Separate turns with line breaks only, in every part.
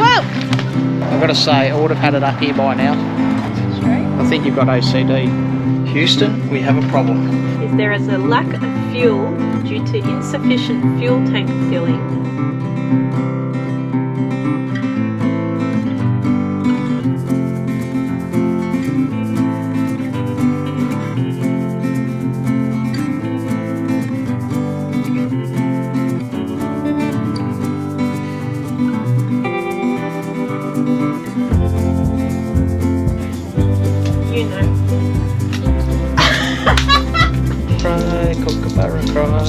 Whoa! I've got to say, I would have had it up here by now.
Straight.
I think you've got OCD. Houston, we have a problem.
There is a lack of fuel due to insufficient fuel tank filling. You know.
Cry, kookaburra, cry.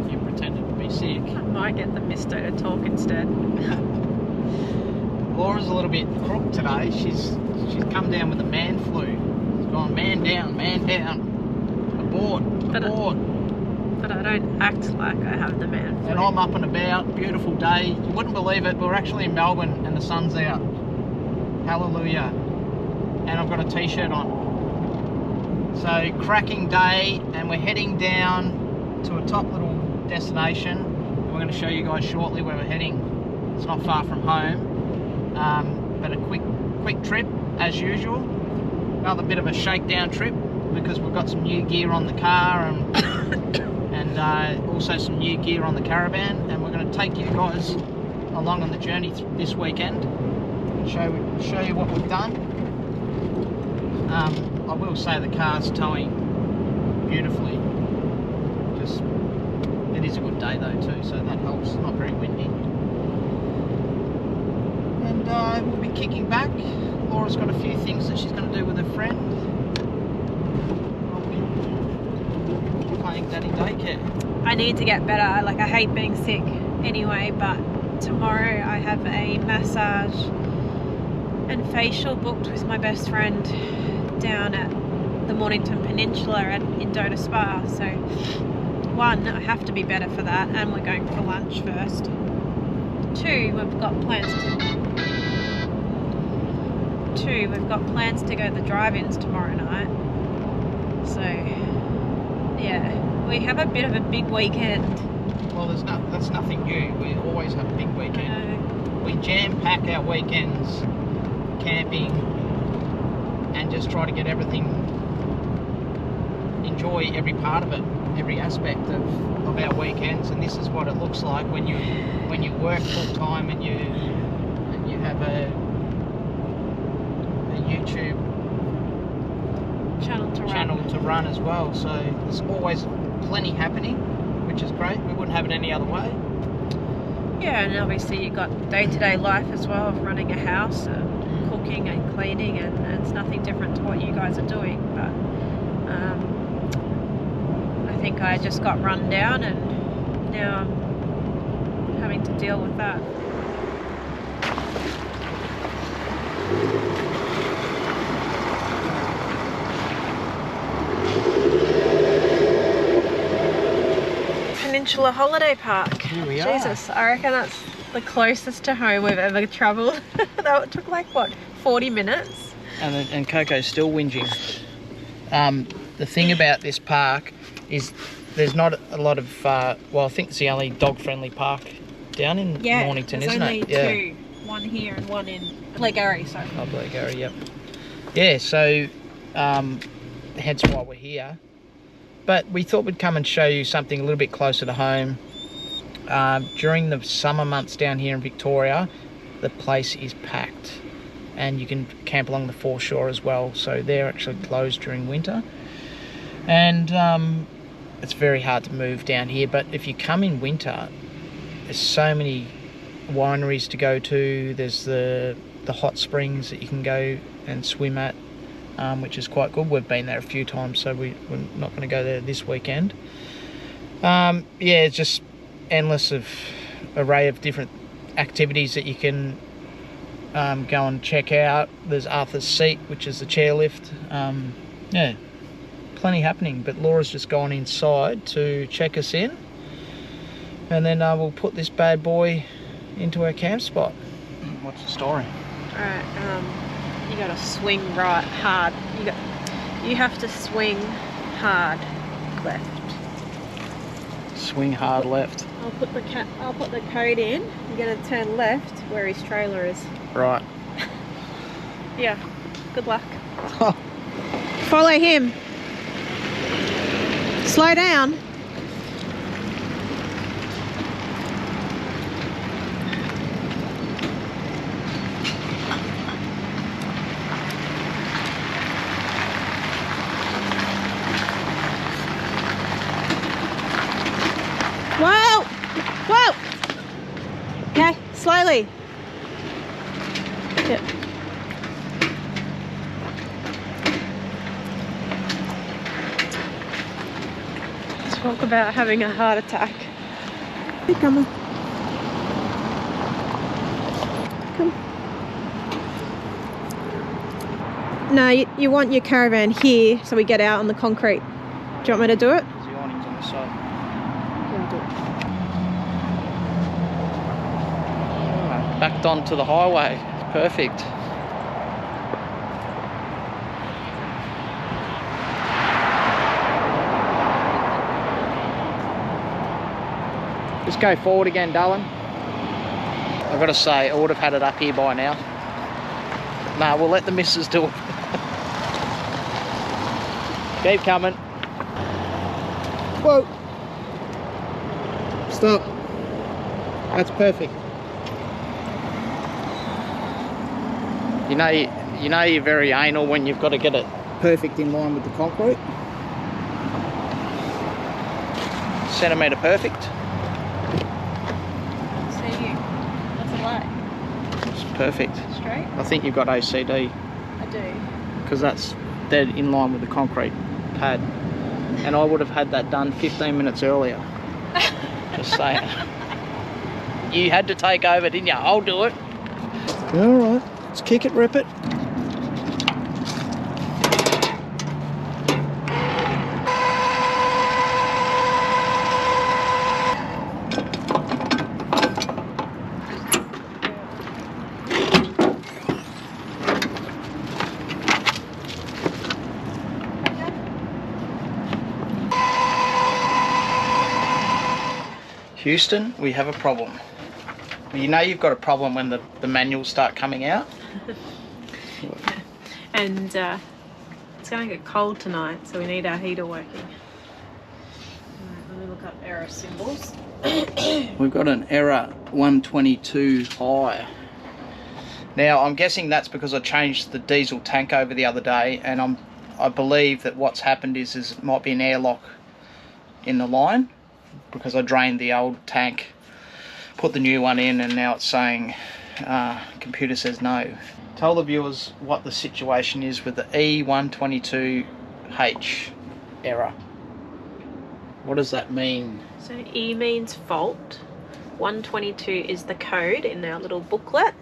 You pretended to be sick.
I might get the misto to talk instead.
Laura's a little bit crook today. She's come down with the man flu. She's gone man down, aboard.
But I don't act like I have the man flu.
And I'm up and about, beautiful day. You wouldn't believe it, we're actually in Melbourne and the sun's out. Hallelujah. And I've got a t-shirt on. So cracking day, and we're heading down to a top little destination. And we're going to show you guys shortly where we're heading. It's not far from home, but a quick trip as usual. Another bit of a shakedown trip because we've got some new gear on the car and also some new gear on the Caravan, and we're going to take you guys along on the journey this weekend and show you what we've done. I will say the car's towing beautifully. Just, it is a good day though too, so that helps. Not very windy. And we'll be kicking back. Laura's got a few things that she's going to do with her friend. I'll be playing Daddy Daycare.
I need to get better. Like, I hate being sick anyway, but tomorrow I have a massage and facial booked with my best friend down at the Mornington Peninsula at Indota Spa. So, one, I have to be better for that, and we're going for lunch first. Two, we've got plans to go to the drive-ins tomorrow night. So, yeah, we have a bit of a big weekend.
Well, that's nothing new. We always have a big weekend. We jam-pack our weekends camping and just try to get everything, enjoy every part of it, every aspect of our weekends. And this is what it looks like when you work full time and you have a YouTube channel to run as well. So there's always plenty happening, which is great. We wouldn't have it any other way.
Yeah, and obviously you've got day-to-day life as well of running a house and cooking and cleaning, and it's nothing different to what you guys are doing. But I think I just got run down, and now I'm having to deal with that. Peninsula Holiday Park.
Here we are.
Jesus, I reckon that's the closest to home we've ever travelled. That took like, what, 40 minutes?
And Coco's still whinging. The thing about this park is there's not a lot of, well, I think it's the only dog-friendly park down in Mornington, isn't it?
There's only two. One here and one in Blackgowrie, sorry.
Oh, Blackgowrie, yep. Yeah, so hence why we're here. But we thought we'd come and show you something a little bit closer to home. During the summer months down here in Victoria, the place is packed. And you can camp along the foreshore as well. So they're actually closed during winter. And it's very hard to move down here. But if you come in winter, there's so many wineries to go to. There's the hot springs that you can go and swim at, which is quite good. We've been there a few times, so we're not going to go there this weekend. Yeah, it's just endless of array of different activities that you can go and check out. There's Arthur's Seat, which is the chairlift. Yeah, plenty happening, but Laura's just gone inside to check us in, and then we'll put this bad boy into our camp spot. What's the story?
Alright, you gotta swing right hard. You have to swing hard left.
Swing hard left.
I'll put the code in. You're gonna turn left where his trailer is.
Right.
Yeah. Good luck. Follow him. Slow down. Whoa! Whoa! Okay, slowly. Yep. Talk about having a heart attack. Hey, come on. Come. No, you want your caravan here so we get out on the concrete. Do you want me to do it?
There's the awnings on this side.
Yeah, I'll do it.
Backed onto the highway. Perfect. Just go forward again, darling. I've got to say, I would have had it up here by now. Nah, we'll let the missus do it. Keep coming. Whoa. Stop. That's perfect. You know you're very anal when you've got to get it perfect in line with the concrete. Centimetre perfect.
What's it like?
It's perfect.
Straight?
I think you've got OCD.
I do.
Because that's dead in line with the concrete pad. And I would have had that done 15 minutes earlier. Just saying. You had to take over, didn't you? I'll do it. Alright, let's kick it, rip it. Houston, we have a problem. You know you've got a problem when the manuals start coming out.
And it's going to get cold tonight, so we need our heater working. Right, let me look up error symbols.
We've got an error 122 high. Now I'm guessing that's because I changed the diesel tank over the other day, and I believe that what's happened is it might be an airlock in the line, because I drained the old tank, put the new one in, and now it's saying computer says no. Tell the viewers what the situation is with the E122H error. What does that mean?
So E means fault, 122 is the code in our little booklet,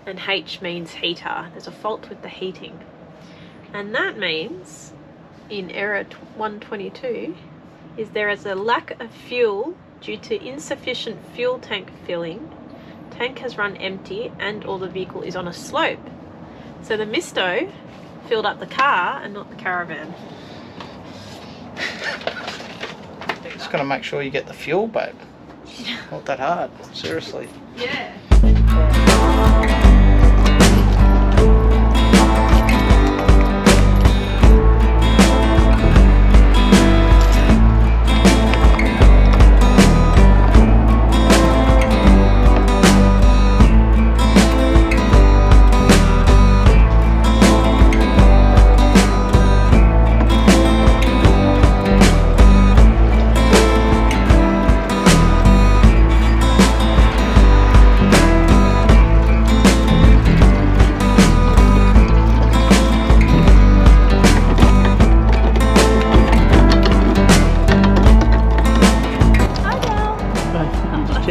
and H means heater. There's a fault with the heating, and that means in error 122 is there is a lack of fuel due to insufficient fuel tank filling. Tank has run empty and or the vehicle is on a slope. So the misto filled up the car and not the caravan.
Just gotta make sure you get the fuel, babe. Not that hard, seriously.
Yeah.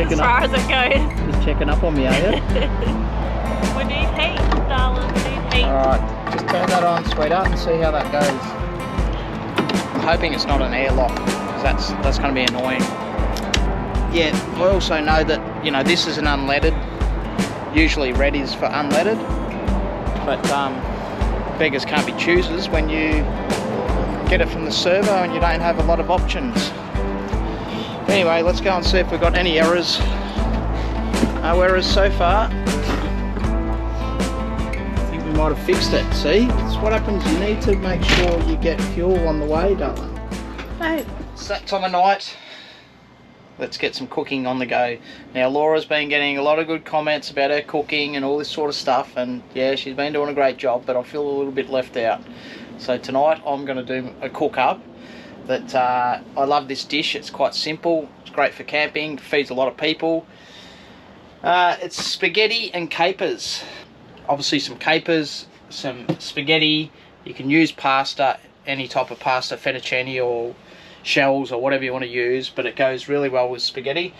As far as it goes.
Just checking up on me, are you?
We need
Alright, just turn that on, sweetheart, and see how that goes. I'm hoping it's not an airlock, because that's going to be annoying. Yeah, I also know that, you know, this is an unleaded. Usually red is for unleaded, but beggars can't be choosers when you get it from the servo and you don't have a lot of options. Anyway, let's go and see if we've got any errors. No errors so far. I think we might have fixed it. See, that's what happens. You need to make sure you get fuel on the way, darling.
Babe.
It's that time of night. Let's get some cooking on the go. Now, Laura's been getting a lot of good comments about her cooking and all this sort of stuff, and yeah, she's been doing a great job, but I feel a little bit left out. So tonight I'm going to do a cook up that I love this dish. It's quite simple, it's great for camping, feeds a lot of people. It's spaghetti and capers. Obviously some capers, some spaghetti. You can use pasta, any type of pasta, fettuccine or shells or whatever you want to use, but it goes really well with spaghetti.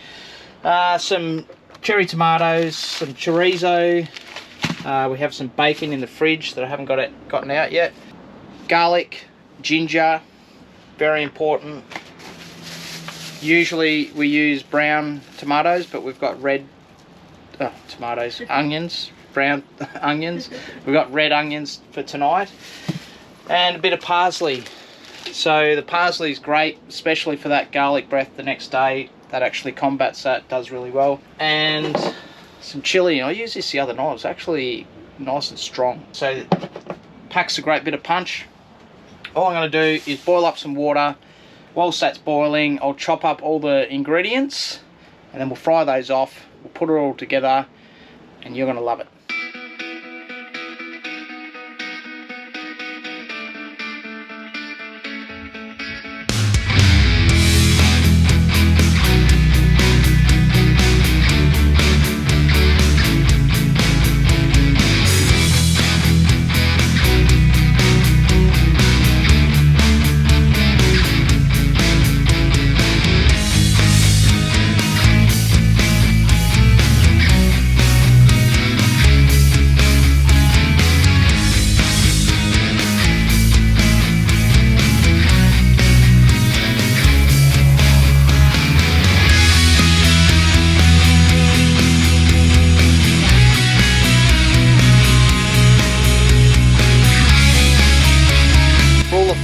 Some cherry tomatoes, some chorizo. We have some bacon in the fridge that I haven't gotten out yet. Garlic, ginger, very important. Usually we use brown tomatoes, but we've got red tomatoes, onions, brown onions. We've got red onions for tonight, and a bit of parsley. So the parsley is great, especially for that garlic breath the next day. That actually combats that, does really well. And some chili. I used this the other night. It's actually nice and strong. So it packs a great bit of punch. All I'm going to do is boil up some water. Whilst that's boiling, I'll chop up all the ingredients, and then we'll fry those off. We'll put it all together, and you're going to love it.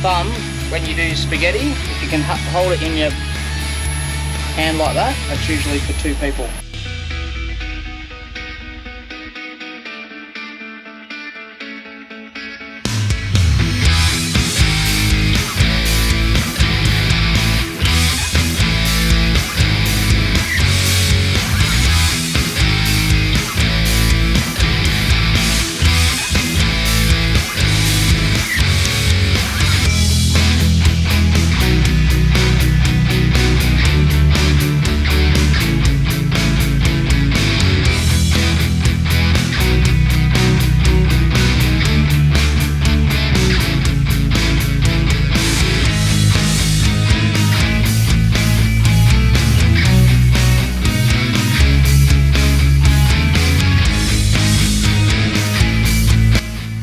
Thumb, when you do spaghetti, if you can hold it in your hand like that, that's usually for 2 people.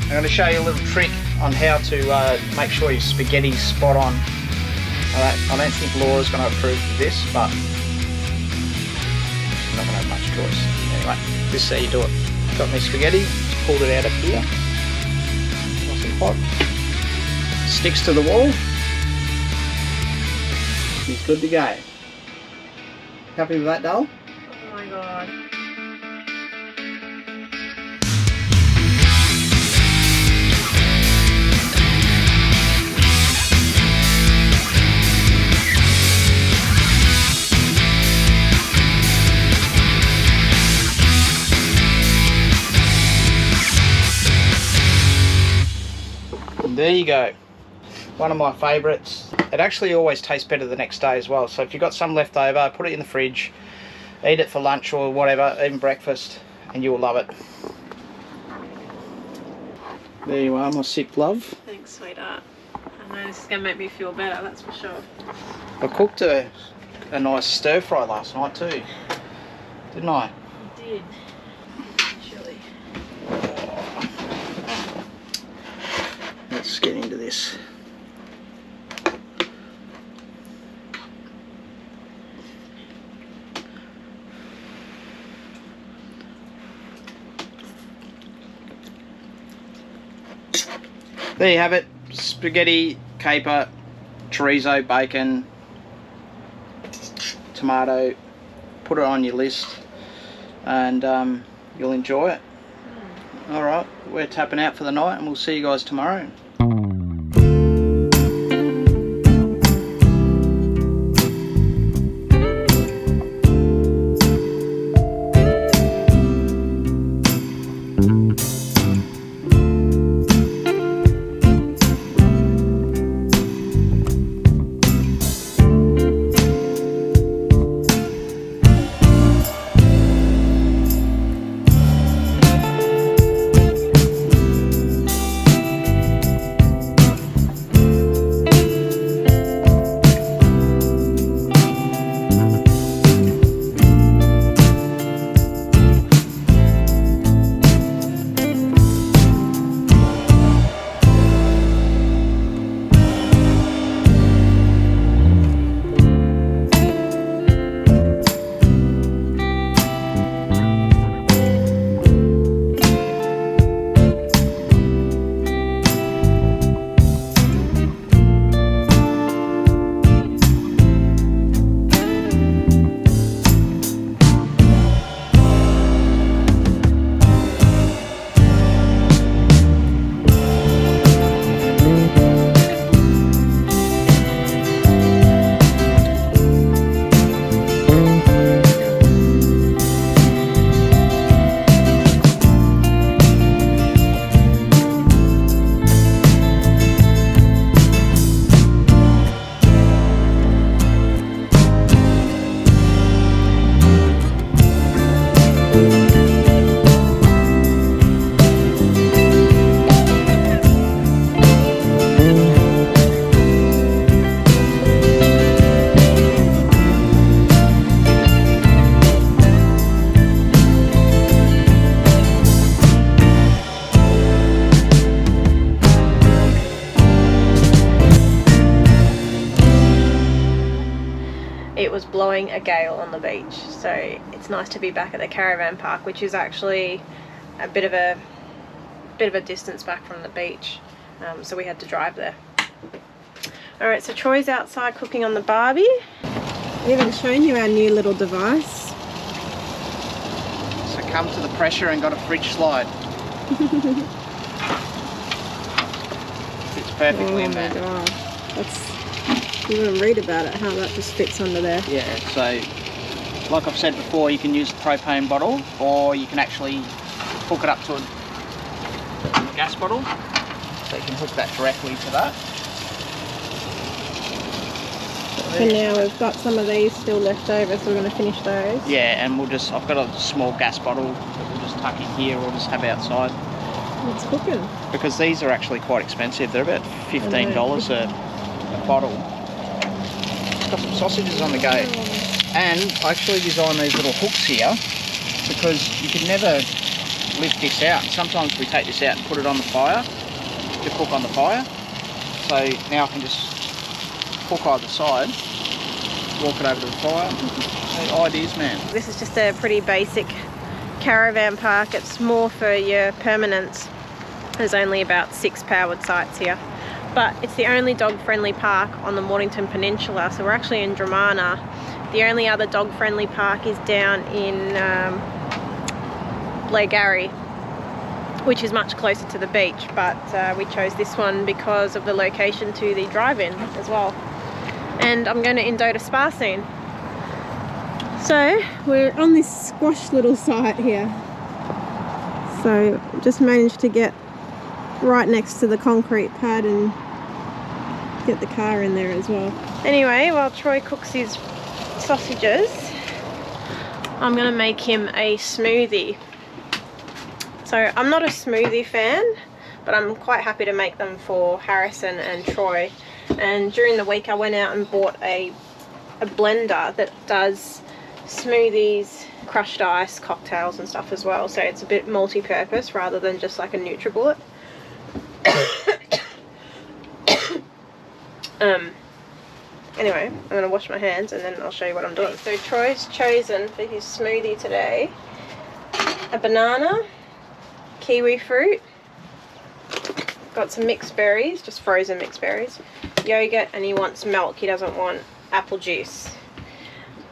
I'm going to show you a little trick on how to make sure your spaghetti's spot on. I don't think Laura's going to approve of this, but she's not going to have much choice. Anyway, this is how you do it. Got my spaghetti, just pulled it out of here. Nice and hot. Sticks to the wall. She's good to go. Happy with that, doll?
Oh my god.
There you go. One of my favourites. It actually always tastes better the next day as well. So if you've got some left over, put it in the fridge, eat it for lunch or whatever, even breakfast, and you will love it. There you are, my sick love.
Thanks, sweetheart. I know this is going to make me feel better, that's for sure.
I cooked a nice stir fry last night too, didn't I?
You did. Chili.
Let's get into this. There you have it, spaghetti, caper, chorizo, bacon, tomato. Put it on your list and you'll enjoy it. Alright, we're tapping out for the night and we'll see you guys tomorrow.
Blowing a gale on the beach, so it's nice to be back at the caravan park, which is actually a bit of a distance back from the beach, so we had to drive there. Alright, so Troy's outside cooking on the barbie. We haven't shown you our new little device.
Succumbed to the pressure and got a fridge slide. Fits perfectly in there.
God. You want to read about it, how that just fits under there.
Yeah, so like I've said before, you can use the propane bottle or you can actually hook it up to a gas bottle. So you can hook that directly to that.
So now we've got some of these still left over, so we're going to finish those.
Yeah, and I've got a small gas bottle that we'll just tuck in here or just have outside.
It's cooking.
Because these are actually quite expensive. They're about $15 a bottle. Got some sausages on the go, and I actually designed these little hooks here because you can never lift this out. Sometimes we take this out and put it on the fire to cook on the fire, so now I can just hook either side, walk it over to the fire. So ideas, man.
This is just a pretty basic caravan park. It's more for your permanents. There's only about 6 powered sites here. But it's the only dog-friendly park on the Mornington Peninsula, so we're actually in Dromana. The only other dog-friendly park is down in Getaway, which is much closer to the beach, but we chose this one because of the location to the drive-in as well. And I'm going to Indota Spa soon. So we're on this squash little site here. So just managed to get right next to the concrete pad and get the car in there as well. Anyway, while Troy cooks his sausages, I'm gonna make him a smoothie. So I'm not a smoothie fan, but I'm quite happy to make them for Harrison and Troy. And during the week I went out and bought a blender that does smoothies, crushed ice, cocktails and stuff as well. So it's a bit multi-purpose rather than just like a NutriBullet. Anyway, I'm going to wash my hands and then I'll show you what I'm doing. So Troy's chosen for his smoothie today a banana, kiwi fruit, got some mixed berries, just frozen mixed berries, yogurt, and he wants milk. He doesn't want apple juice.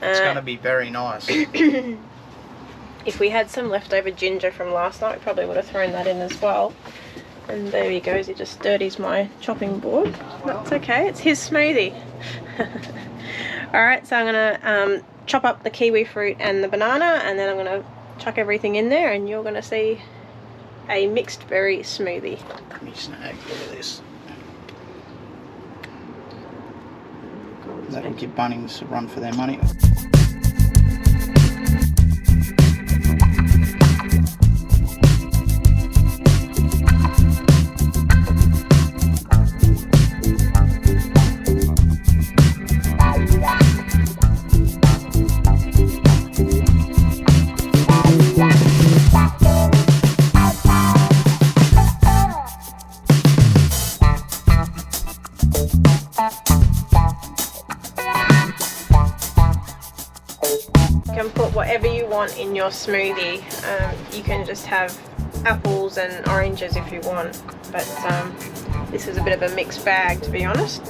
It's going to be very nice.
If we had some leftover ginger from last night, we probably would have thrown that in as well. And there he goes, he just dirties my chopping board. That's okay, it's his smoothie. Alright, so I'm gonna chop up the kiwi fruit and the banana, and then I'm gonna chuck everything in there, and you're gonna see a mixed berry smoothie.
Let me snag, look at this. That'll give Bunnings a run for their money.
You can put whatever you want in your smoothie. You can just have apples and oranges if you want, but this is a bit of a mixed bag, to be honest.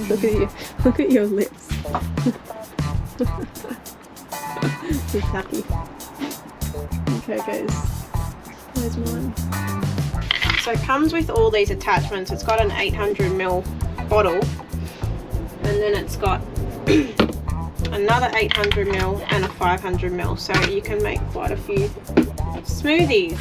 Look at your lips. It's happy. Okay guys, where's mine? So it comes with all these attachments. It's got an 800ml bottle, and then it's got another 800ml and a 500ml, so you can make quite a few smoothies.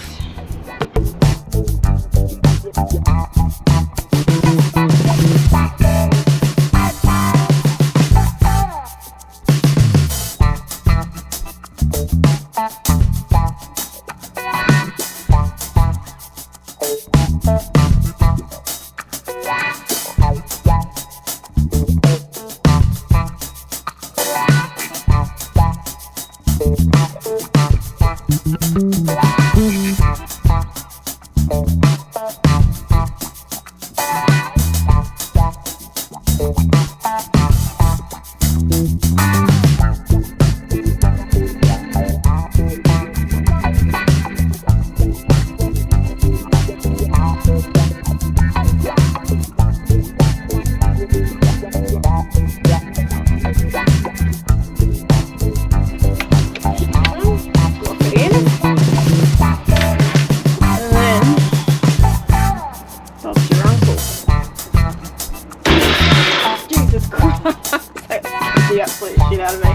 The absolute shit out of me.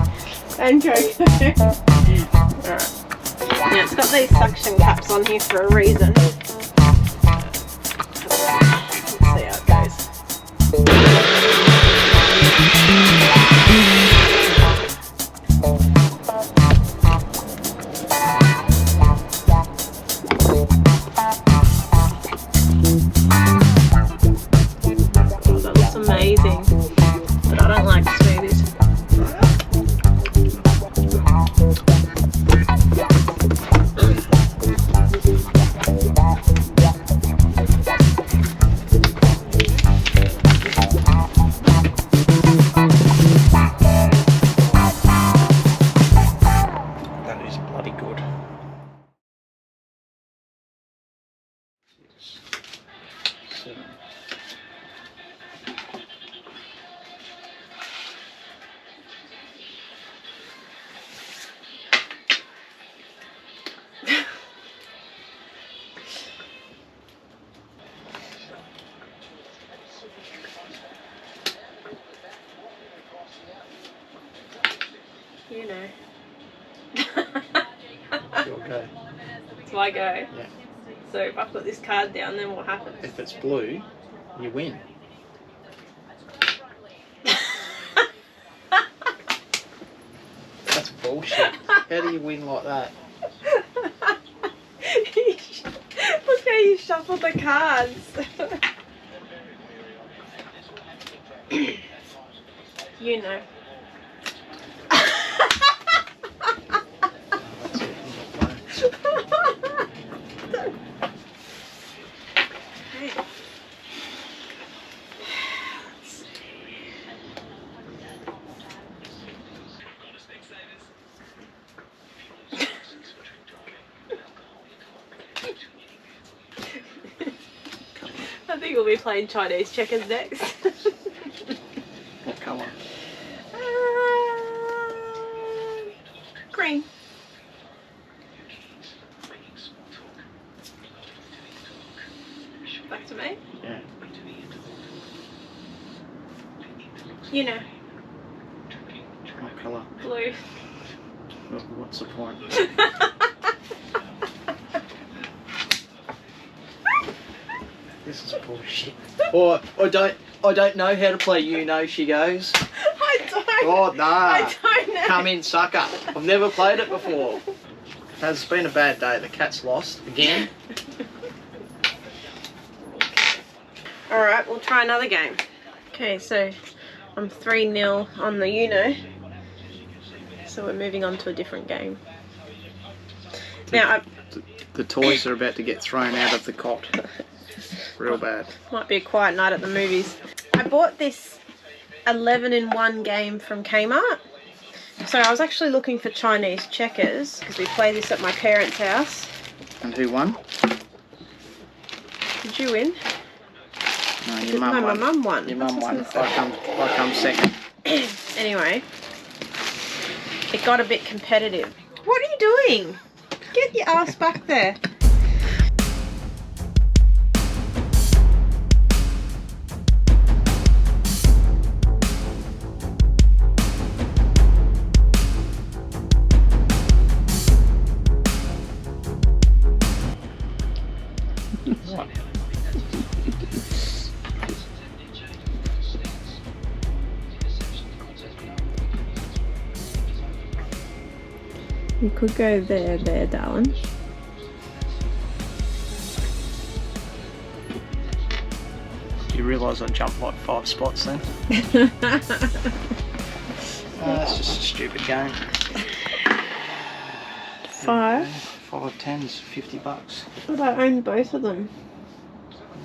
And cocoa. Alright. Yeah, it's got these suction caps on here for a reason. Let's see how it goes. Oh, that looks amazing. But I don't like smoothies.
That is bloody good. Seven.
You know.
Sure go.
So I go.
Yeah.
So if I put this card down, then what happens?
If it's blue, you win. That's bullshit. How do you win like that?
Look how you shuffled the cards. You know. I think we'll be playing Chinese checkers next.
What colour?
Green. Back to me?
Yeah.
You know.
What colour?
Blue.
Well, what's the point? This is bullshit. Or I don't know how to play Uno, she goes.
I don't.
Oh no.
I don't know.
Come in, sucker. I've never played it before. It's been a bad day. The cat's lost again.
Alright, we'll try another game. Okay, so I'm 3-0 on the Uno. So we're moving on to a different game. Now,
The toys are about to get thrown out of the cot. Real bad.
might be a quiet night at the movies. I bought this 11-in-1 game from Kmart. So I was actually looking for Chinese checkers because we play this at my parents' house.
And who won?
Did you win?
No, your mum
No,
won.
my mum won.
Your mum won. I come second.
Anyway, it got a bit competitive. What are you doing? Get your ass back there.
What?
You could go there, darling.
Do you realise I jumped like 5 spots then? That's just a stupid game.
5.
5 tens, $50.
But I own both of them.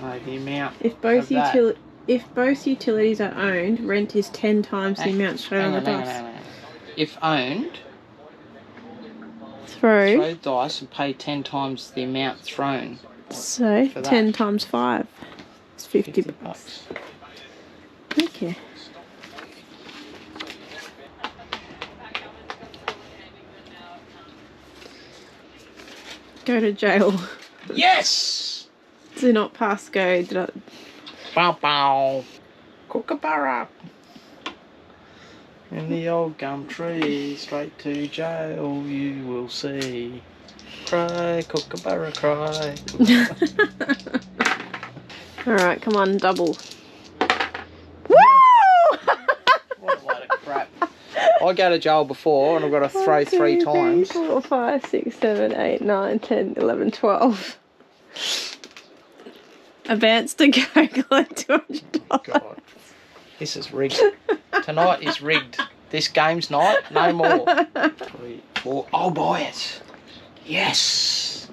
No, the amount.
If both
of that-
utilities are owned, rent is 10 times the amount shown on the dice.
hang on. If owned,
Throw.
throw dice and pay 10 times the amount thrown.
So
for that.
10 times 5 is 50 bucks.
bucks.
Okay. Go to jail.
Yes!
Do not pass go. Do not...
Bow bow. Kookaburra. In the old gum tree, straight to jail you will see. Cry, kookaburra, cry.
Alright, come on, double. Woo!
What a load of crap. I go to jail before and I've got to throw 3 times.
4, 5, 6, 7, 8, 9, 10, 11, 12. Advance to go collect $200.
God. This is rigged. Tonight is rigged. This game's night, no more. 3, 4. I'll buy it. Yes.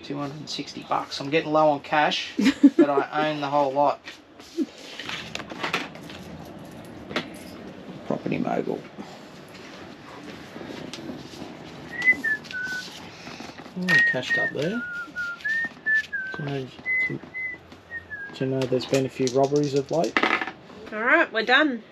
260 bucks. I'm getting low on cash, but I own the whole lot. Property mogul. Cashed up there. Do you know there's been a few robberies of late?
Alright, we're done.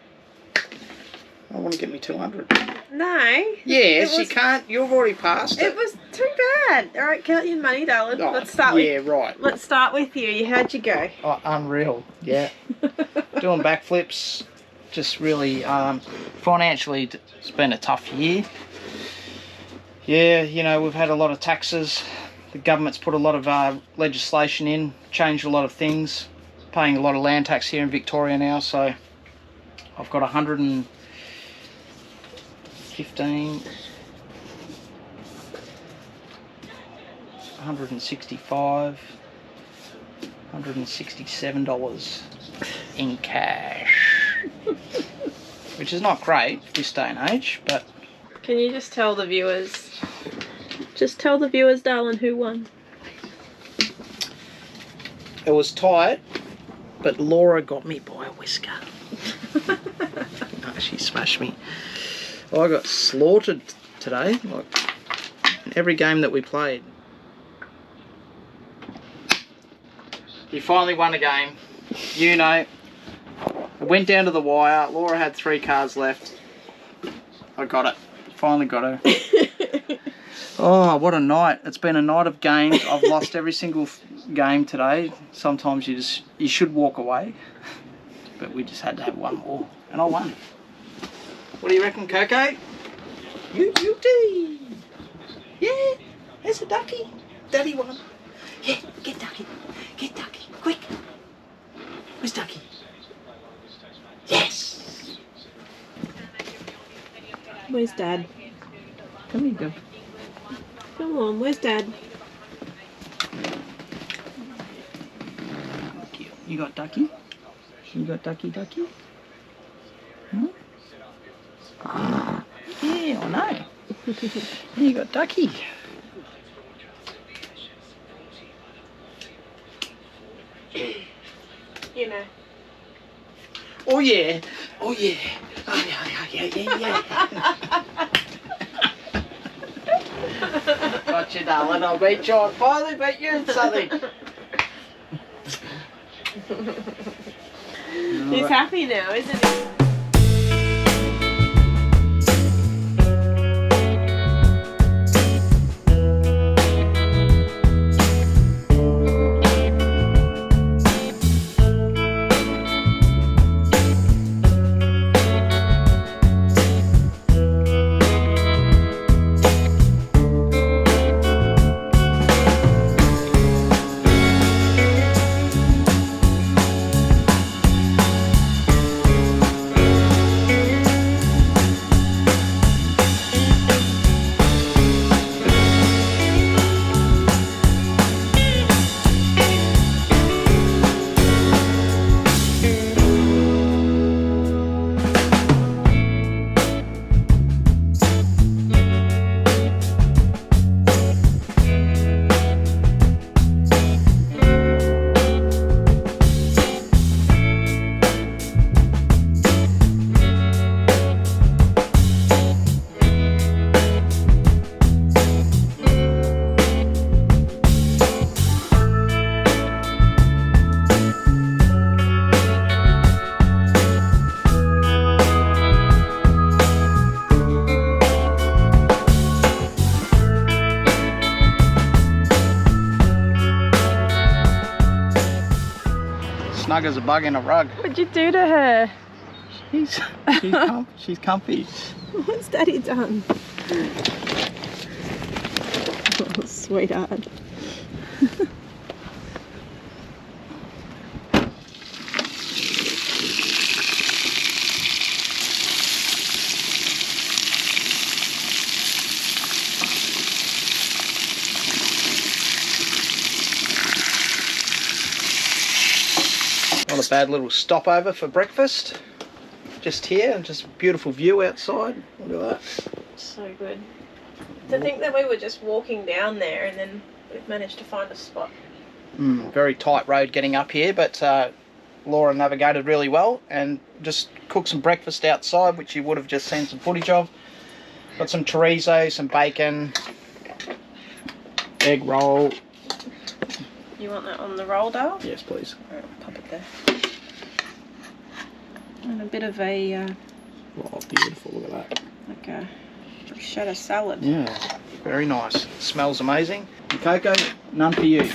I want to get me 200.
No.
Yes, you can't. You've already passed
It
it.
was too bad. Alright, count your money, darling.
Oh,
Let's start with
right.
Let's start with you. How'd you go?
Oh, unreal. Yeah. Doing backflips. Just really, financially, it's been a tough year. Yeah, you know, we've had a lot of taxes. The government's put a lot of legislation in, changed a lot of things. Paying a lot of land tax here in Victoria now, so I've got 115, 165, $167 in cash, which is not great this day and age, but
Can you just tell the viewers? Just tell the viewers, darling, who won.
it was tight, but Laura got me by a whisker. No, she smashed me. I got slaughtered today, like in every game that we played. You finally won a game. You know. It went down to the wire. Laura had 3 cards left. I got it. Finally got her. Oh, what a night. It's been a night of games. I've lost every single game today. Sometimes you should walk away. But we just had to have one more. And I won. What do you reckon, Coco? You beauty. Yeah, there's a ducky. Daddy won. Yeah, get Ducky. Get Ducky. Quick. Where's Ducky? Yes.
Where's Dad?
Come here, Dub.
Come on, where's Dad?
You got Ducky? You got Ducky? Hmm? Yeah, I know. You got Ducky.
You know.
Oh yeah. Oh yeah. Oh yeah. Got you, darling. I'll beat you. I finally beat you in something.
He's happy now, isn't he?
Snug as a bug in a rug.
What'd you do to her?
She's comfy.
What's Daddy done? Oh, sweetheart.
Not a bad little stopover for breakfast. Just here, and just a beautiful view outside. Look at that.
So good. To think that we were just walking down there and then we've managed to find a spot.
Very tight road getting up here, but Laura navigated really well and just cooked some breakfast outside, which you would have just seen some footage of. Got some chorizo, some bacon, egg roll.
You want that on the roll, Dale?
Yes, please.
Alright, pop it there. And a bit of a...
Oh, beautiful, look at that.
like a bruschetta salad.
Yeah, very nice. Smells amazing. And Coco, none for you.